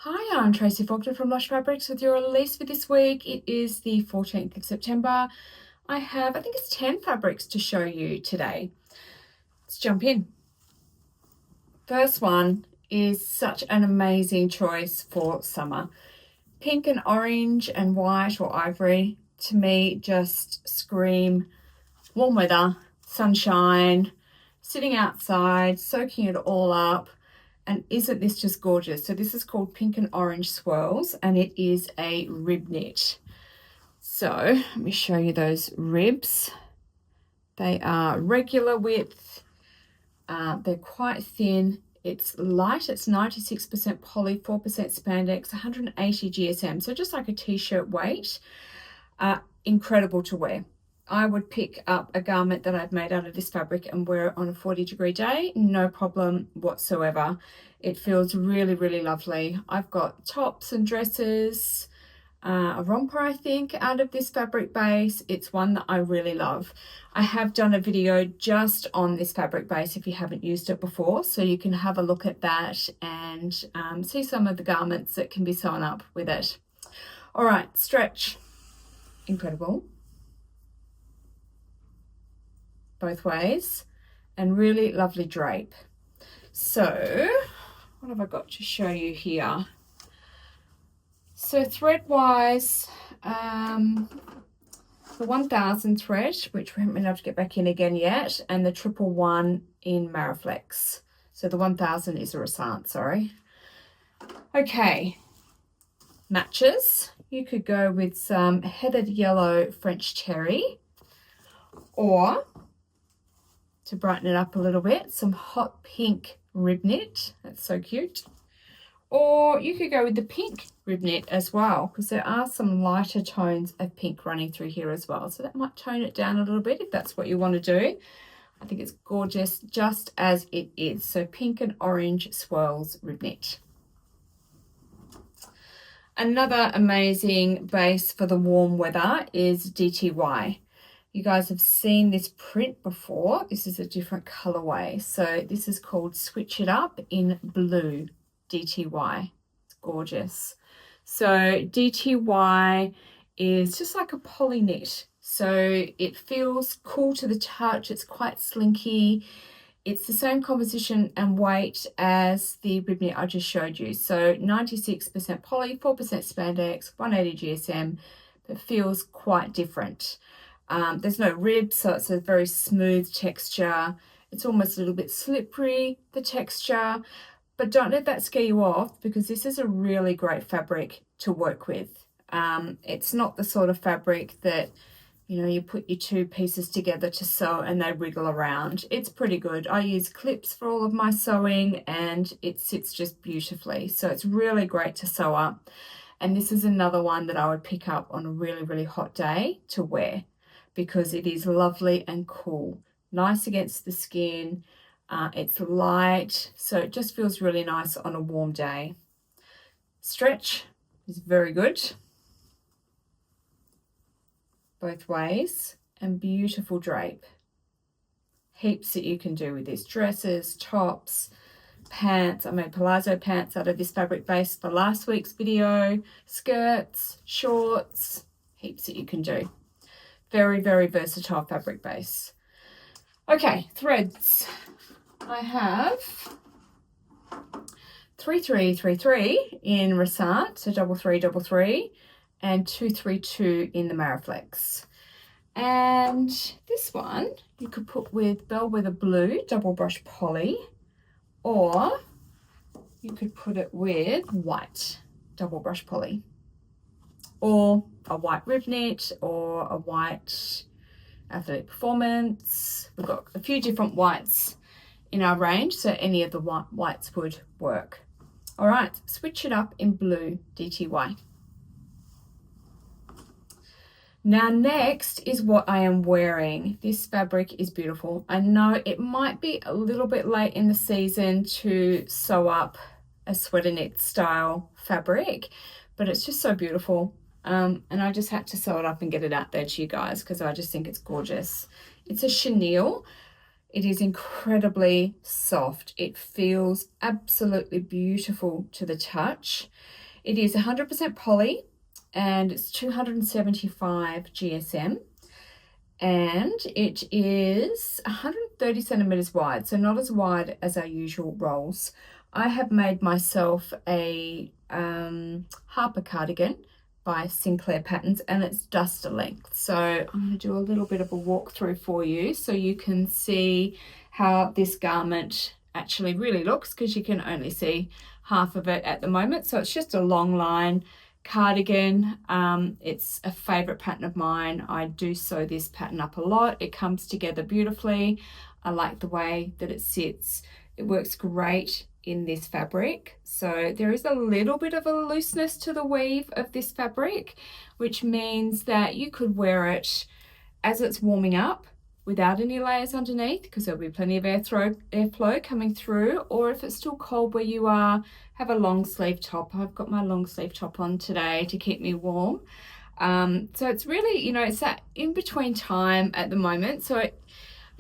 Hi, I'm Tracy Faulkner from Lush Fabrics with your release for this week. It is the 14th of September. I think it's 10 fabrics to show you today. Let's jump in. First one is such an amazing choice for summer. Pink and orange and white or ivory, to me, just scream warm weather, sunshine, sitting outside, soaking it all up. And isn't this just gorgeous? So this is called Pink and Orange Swirls, and it is a rib knit. So let me show you those ribs. They are regular width. They're quite thin. It's light. It's 96% poly, 4% spandex, 180 GSM. So just like a t-shirt weight. Incredible to wear. I would pick up a garment that I've made out of this fabric and wear it on a 40-degree day, no problem whatsoever. It feels really, really lovely. I've got tops and dresses, a romper, I think, out of this fabric base. It's one that I really love. I have done a video just on this fabric base if you haven't used it before, so you can have a look at that and see some of the garments that can be sewn up with it. All right, stretch, incredible. Both ways, and really lovely drape. So what have I got to show you here? So thread wise, the 1000 thread, which we haven't been able to get back in again yet, and the 111 in Mariflex. So the 1000 is a Resant, sorry. Okay, matches. You could go with some heathered yellow French terry, or to brighten it up a little bit, some hot pink rib knit. That's so cute. Or you could go with the pink rib knit as well, because there are some lighter tones of pink running through here as well. So that might tone it down a little bit if that's what you want to do. I think it's gorgeous just as it is. So Pink and Orange Swirls rib knit. Another amazing base for the warm weather is DTY. You guys have seen this print before. This is a different colorway. So this is called Switch It Up in Blue DTY. It's gorgeous. So DTY is just like a poly knit. So it feels cool to the touch. It's quite slinky. It's the same composition and weight as the rib knit I just showed you. So 96% poly, 4% spandex, 180 GSM, but feels quite different. There's no ribs, so it's a very smooth texture. It's almost a little bit slippery, the texture, but don't let that scare you off, because this is a really great fabric to work with. It's not the sort of fabric that, you know, you put your two pieces together to sew and they wriggle around. It's pretty good. I use clips for all of my sewing and it sits just beautifully. So it's really great to sew up. And this is another one that I would pick up on a really, really hot day to wear, because it is lovely and cool, nice against the skin. It's light, so it just feels really nice on a warm day. Stretch is very good, both ways, and beautiful drape. Heaps that you can do with this. Dresses, tops, pants. I made palazzo pants out of this fabric base for last week's video. Skirts, shorts, heaps that you can do. Very, very versatile fabric base. Okay, threads. I have 3333 in Resant, so 3333, and 232 in the Mariflex. And this one you could put with Bellwether Blue double brush poly, or you could put it with white double brush poly, or a white rib knit, or a white athletic performance. We've got a few different whites in our range, so any of the whites would work. All right, Switch It Up in Blue DTY. Now next is what I am wearing. This fabric is beautiful. I know it might be a little bit late in the season to sew up a sweater knit style fabric, but it's just so beautiful. And I just had to sew it up and get it out there to you guys because I just think it's gorgeous. It's a chenille. It is incredibly soft. It feels absolutely beautiful to the touch. It is 100% poly and it's 275 GSM. And it is 130 centimeters wide, so not as wide as our usual rolls. I have made myself a Harper cardigan by Sinclair Patterns, and it's duster length. So I'm going to do a little bit of a walkthrough for you so you can see how this garment actually really looks, because you can only see half of it at the moment. So it's just a long line cardigan. It's a favorite pattern of mine. I do sew this pattern up a lot. It comes together beautifully. I like the way that it sits. It works great in this fabric. So there is a little bit of a looseness to the weave of this fabric, which means that you could wear it as it's warming up without any layers underneath, because there'll be plenty of airflow coming through, or if it's still cold where you are, have a long sleeve top. I've got my long sleeve top on today to keep me warm. So it's really, you know, it's that in between time at the moment. So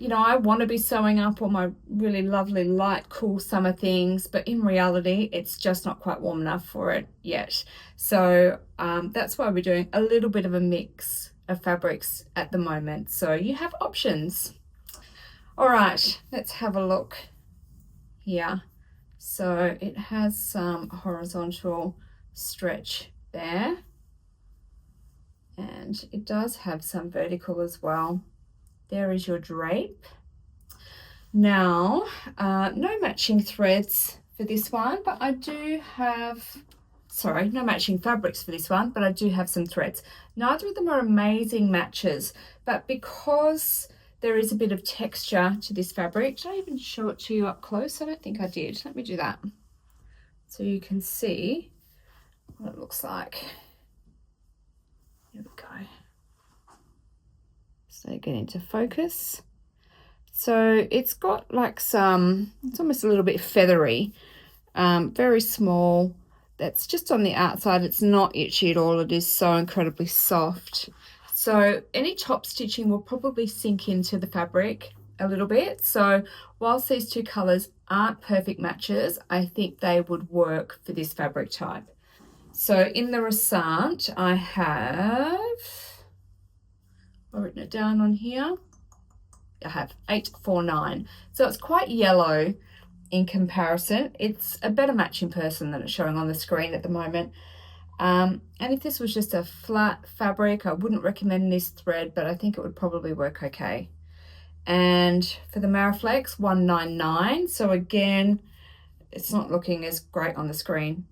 you know, I want to be sewing up all my really lovely light cool summer things, but in reality it's just not quite warm enough for it yet. So that's why we're doing a little bit of a mix of fabrics at the moment, so you have options. All right, let's have a look here. So it has some horizontal stretch there, and it does have some vertical as well. There is your drape. Now, no matching threads for this one, but I do have, sorry, no matching fabrics for this one, but I do have some threads. Neither of them are amazing matches, but because there is a bit of texture to this fabric, did I even show it to you up close? I don't think I did. Let me do that so you can see what it looks like. Here we go. So get into focus. So it's got like some, it's almost a little bit feathery, very small. That's just on the outside. It's not itchy at all. It is so incredibly soft. So any top stitching will probably sink into the fabric a little bit. So whilst these two colors aren't perfect matches, I think they would work for this fabric type. So in the result, I have, I've written it down on here. I have 849. So it's quite yellow in comparison. It's a better match in person than it's showing on the screen at the moment. And if this was just a flat fabric, I wouldn't recommend this thread, but I think it would probably work okay. And for the Mariflex, 199. So again, it's not looking as great on the screen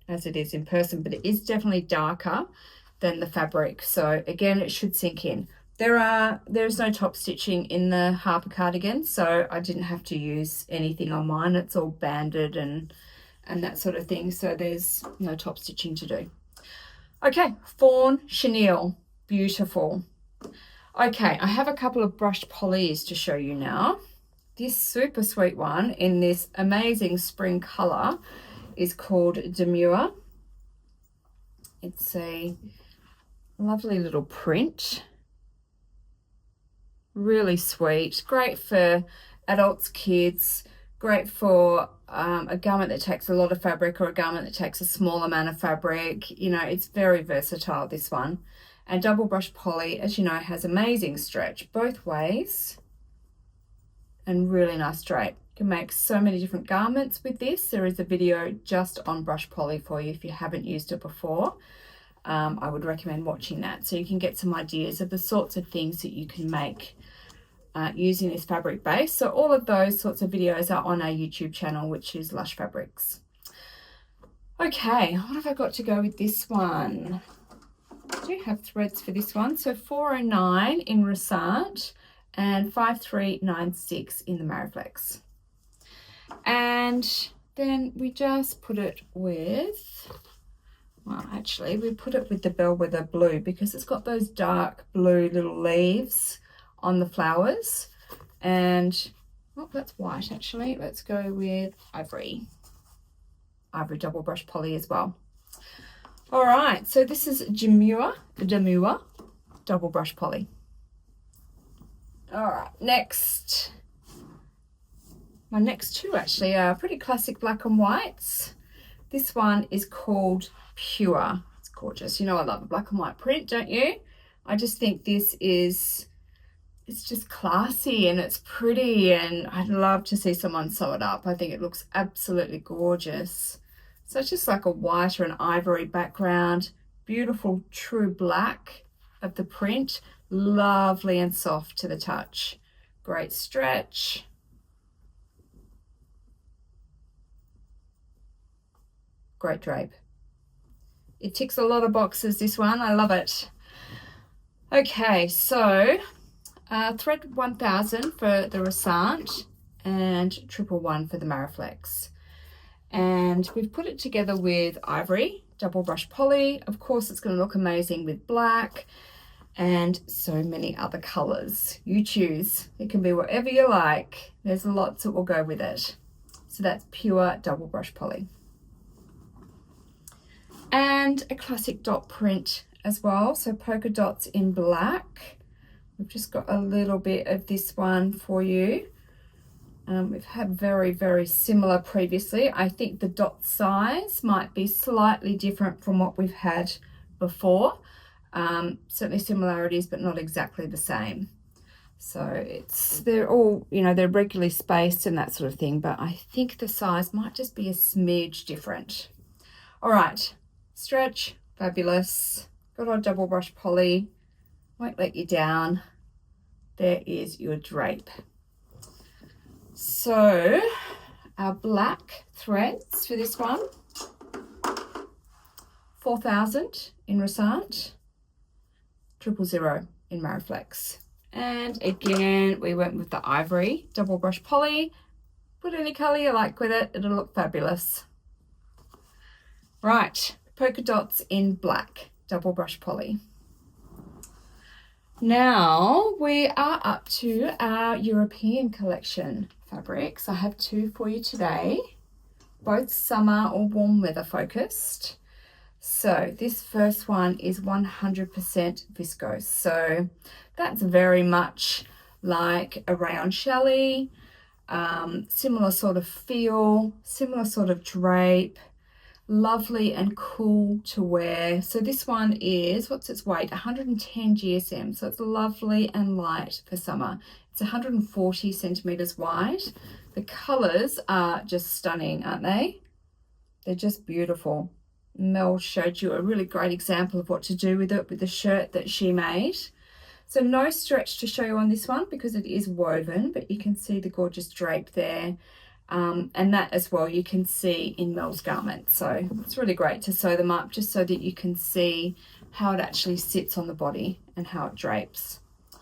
as it is in person, but it is definitely darker than the fabric. So again, it should sink in. There's no top stitching in the Harper cardigan, so I didn't have to use anything on mine. It's all banded and that sort of thing, so there's no top stitching to do. Okay, Thorn chenille, beautiful. Okay, I have a couple of brushed polys to show you now. This super sweet one in this amazing spring color is called Demure. It's a lovely little print. Really sweet, great for adults, kids, great for a garment that takes a lot of fabric or a garment that takes a small amount of fabric. You know, it's very versatile, this one. And double brush poly, as you know, has amazing stretch both ways and really nice drape. You can make so many different garments with this. There is a video just on brush poly for you if you haven't used it before. I would recommend watching that so you can get some ideas of the sorts of things that you can make using this fabric base. So all of those sorts of videos are on our YouTube channel, which is Lush Fabrics. Okay, what have I got to go with this one? I do have threads for this one. So 409 in Resart and 5396 in the Mariflex. And then we just put it with, well, actually, we put it with the Bellwether blue because it's got those dark blue little leaves on the flowers. And, oh, that's white, actually. Let's go with ivory. Ivory double brush poly as well. All right, so this is Demure double brush poly. All right, next My next two actually are pretty classic black and whites. This one is called Pure. It's gorgeous. You know I love a black and white print, don't you? I just think this is, it's just classy and it's pretty, and I'd love to see someone sew it up. I think it looks absolutely gorgeous. So it's just like a white or an ivory background, beautiful true black of the print, lovely and soft to the touch. Great stretch. Great drape. It ticks a lot of boxes, this one. I love it. Okay, so thread 1000 for the Resant and 111 for the Mariflex. And we've put it together with ivory, double brush poly. Of course, it's going to look amazing with black and so many other colors. You choose. It can be whatever you like. There's lots that will go with it. So that's pure double brush poly. And a classic dot print as well. So polka dots in black. We've just got a little bit of this one for you. We've had very, very similar previously. I think the dot size might be slightly different from what we've had before. Certainly similarities, but not exactly the same. So they're all, you know, they're regularly spaced and that sort of thing, but I think the size might just be a smidge different. All right, stretch, fabulous. Got our double brush poly, won't let you down. There is your drape. So our black threads for this one, 4000 in Resant, 000 in Mariflex. And again, we went with the ivory double brush poly. Put any color you like with it, it'll look fabulous. Right, polka dots in black, double brush poly. Now we are up to our European collection fabrics. I have two for you today, both summer or warm weather focused. So this first one is 100% viscose. So that's very much like a rayon chelly, similar sort of feel, similar sort of drape, lovely and cool to wear. So this one is, what's its weight? 110 GSM. So it's lovely and light for summer. It's 140 centimeters wide. The colors are just stunning, aren't they? They're just beautiful. Mel showed you a really great example of what to do with it with the shirt that she made. So no stretch to show you on this one because it is woven, but you can see the gorgeous drape there. And that as well you can see in Mel's garment. So it's really great to sew them up just so that you can see how it actually sits on the body and how it drapes. I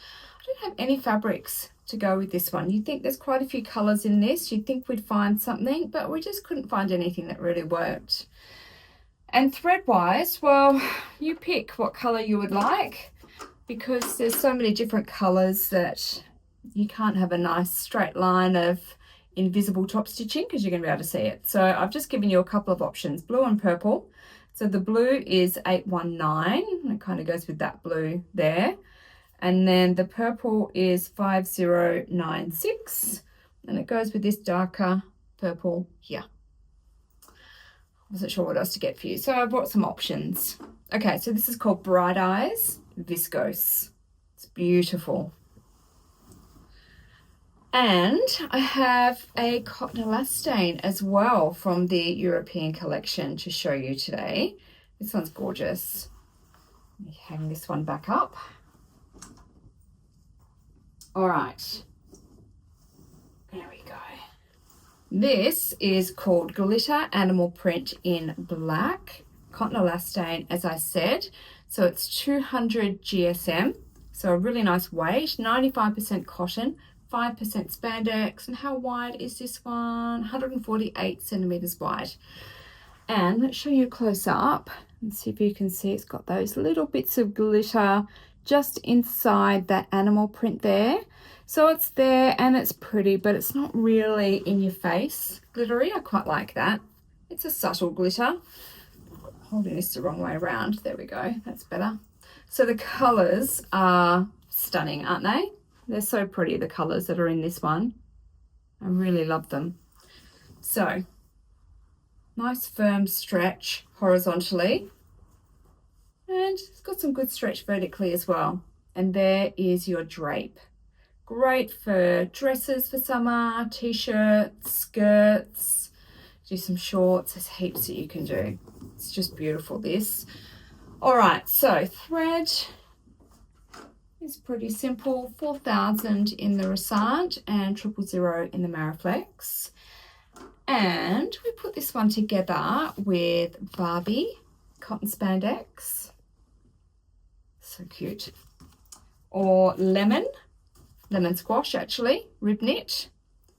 don't have any fabrics to go with this one. You'd think there's quite a few colours in this. You'd think we'd find something, but we just couldn't find anything that really worked. And thread wise, well, you pick what colour you would like because there's so many different colours that you can't have a nice straight line of invisible top stitching because you're going to be able to see it. So I've just given you a couple of options, blue and purple. So the blue is 819, it kind of goes with that blue there. And then the purple is 5096 and it goes with this darker purple here. Wasn't sure what else to get for you, so I brought some options. Okay, so this is called Bright Eyes Viscose. It's beautiful. And I have a cotton elastane as well from the European collection to show you today. This one's gorgeous. Let me hang this one back up. All right. There we go. This is called Glitter Animal Print in Black, cotton elastane, as I said. So it's 200 GSM, so a really nice weight, 95% cotton, 5% spandex. And how wide is this one? 148 centimeters wide. And let's show you close up and see if you can see it's got those little bits of glitter just inside that animal print there. So it's there and it's pretty, but it's not really in your face glittery. I quite like that. It's a subtle glitter. Holding this the wrong way around. There we go. That's better. So the colors are stunning, aren't they? They're so pretty, the colors that are in this one. I really love them. So, nice firm stretch horizontally. And it's got some good stretch vertically as well. And there is your drape. Great for dresses for summer, t-shirts, skirts, do some shorts. There's heaps that you can do. It's just beautiful, this. All right, so thread is pretty simple. 4,000 in the Resant and 000 in the Mariflex. And we put this one together with Barbie cotton spandex. So cute. Or lemon squash, actually, rib knit.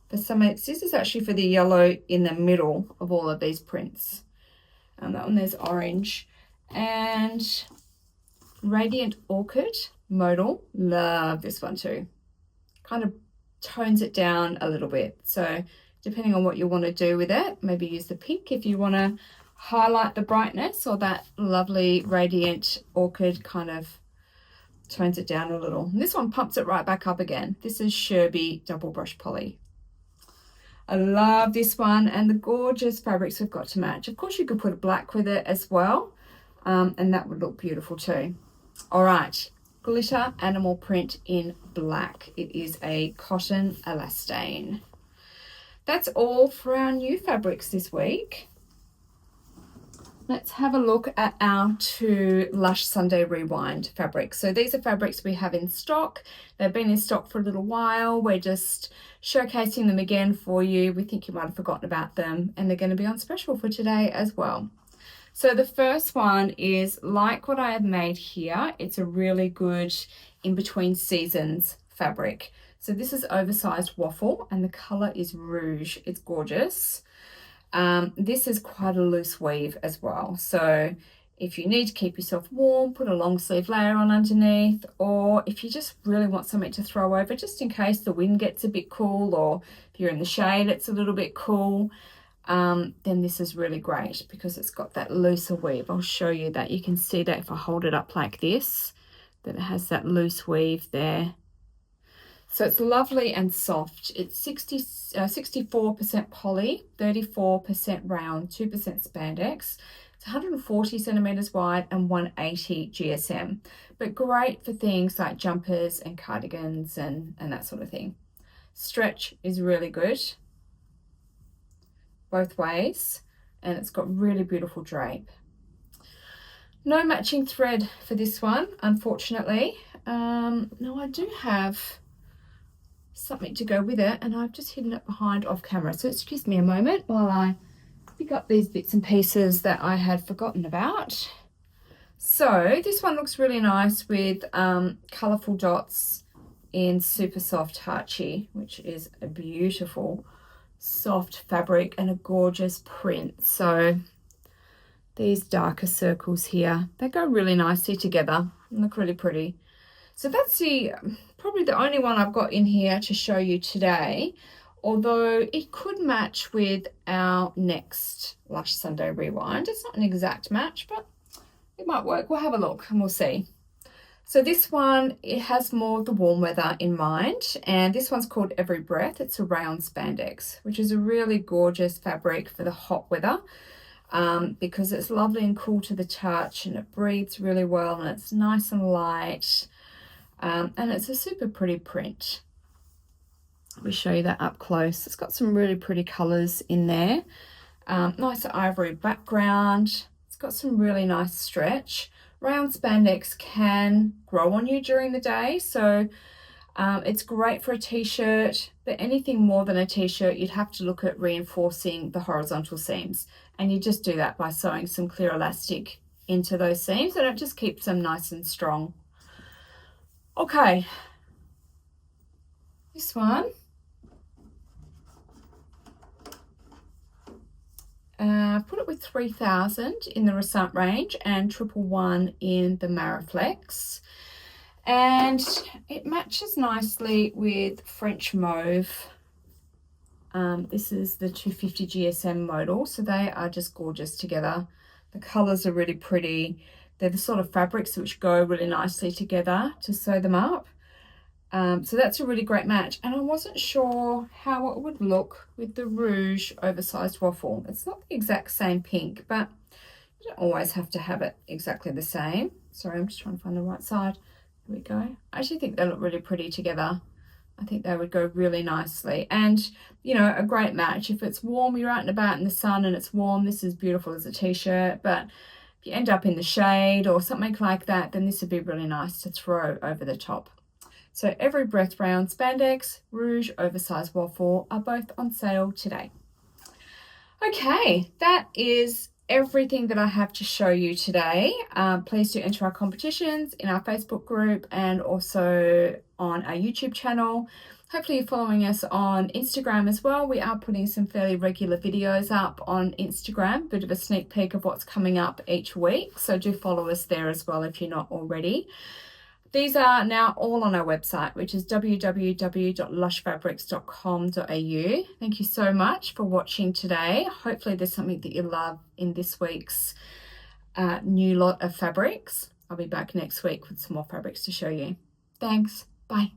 For some, this is actually for the yellow in the middle of all of these prints. And that one there's orange. And Radiant Orchid modal. Love this one too. Kind of tones it down a little bit. So depending on what you want to do with it, maybe use the pink if you want to highlight the brightness, or that lovely Radiant Orchid kind of tones it down a little. And this one pumps it right back up again. This is Sherby Double Brush Poly. I love this one, and the gorgeous fabrics we've got to match. Of course, you could put a black with it as well, and that would look beautiful too. All right, glitter animal print in black. It is a cotton elastane. That's all for our new fabrics this week. Let's have a look at our 2 Lush Sunday Rewind fabrics. So these are fabrics we have in stock. They've been in stock for a little while. We're just showcasing them again for you. We think you might have forgotten about them, and they're going to be on special for today as well. So the first one is like what I have made here. It's a really good in-between seasons fabric. So this is oversized waffle, and the color is rouge. It's gorgeous. This is quite a loose weave as well. So if you need to keep yourself warm, put a long sleeve layer on underneath, or if you just really want something to throw over, just in case the wind gets a bit cool, or if you're in the shade, it's a little bit cool, then this is really great because it's got that looser weave. I'll show you that. You can see that if I hold it up like this, that it has that loose weave there. So it's lovely and soft. It's 64% poly, 34% round, 2% spandex. It's 140 centimeters wide and 180 GSM, but great for things like jumpers and cardigans and that sort of thing. Stretch is really good both ways, and it's got really beautiful drape. No matching thread for this one, unfortunately. No, I do have something to go with it, and I've just hidden it behind off camera, so excuse me a moment while I pick up these bits and pieces that I had forgotten about. So this one looks really nice with colourful dots in super soft Hachi, which is a beautiful soft fabric and a gorgeous print. So these darker circles here, they go really nicely together and look really pretty. So that's probably the only one I've got in here to show you today, although it could match with our next Lush Sunday Rewind. It's not an exact match, but it might work. We'll have a look and we'll see. So this one, it has more of the warm weather in mind, and this one's called Every Breath. It's a rayon spandex, which is a really gorgeous fabric for the hot weather, because it's lovely and cool to the touch, and it breathes really well, and it's nice and light. And it's a super pretty print. Let me show you that up close. It's got some really pretty colours in there. Nice ivory background. It's got some really nice stretch. Round spandex can grow on you during the day, so it's great for a t-shirt, but anything more than a t-shirt, you'd have to look at reinforcing the horizontal seams. And you just do that by sewing some clear elastic into those seams, and it just keeps them nice and strong. Okay, this one, put it with 3,000 in the Resant range and 111 in the Mariflex, and it matches nicely with French Mauve. This is the 250 GSM modal, so they are just gorgeous together. The colours are really pretty. They're the sort of fabrics which go really nicely together to sew them up. So that's a really great match. And I wasn't sure how it would look with the rouge oversized waffle. It's not the exact same pink, but you don't always have to have it exactly the same. Sorry, I'm just trying to find the right side. Here we go. I actually think they look really pretty together. I think they would go really nicely. And, you know, a great match. If it's warm, you're out and about in the sun and it's warm, this is beautiful as a t-shirt. But if you end up in the shade or something like that, then this would be really nice to throw over the top. So Every Breath Brown Spandex, Rouge Oversized Waffle are both on sale today. Okay, that is everything that I have to show you today. Please do enter our competitions in our Facebook group and also on our YouTube channel. Hopefully you're following us on Instagram as well. We are putting some fairly regular videos up on Instagram, bit of a sneak peek of what's coming up each week. So do follow us there as well if you're not already. These are now all on our website, which is www.lushfabrics.com.au. Thank you so much for watching today. Hopefully there's something that you love in this week's new lot of fabrics. I'll be back next week with some more fabrics to show you. Thanks. Bye.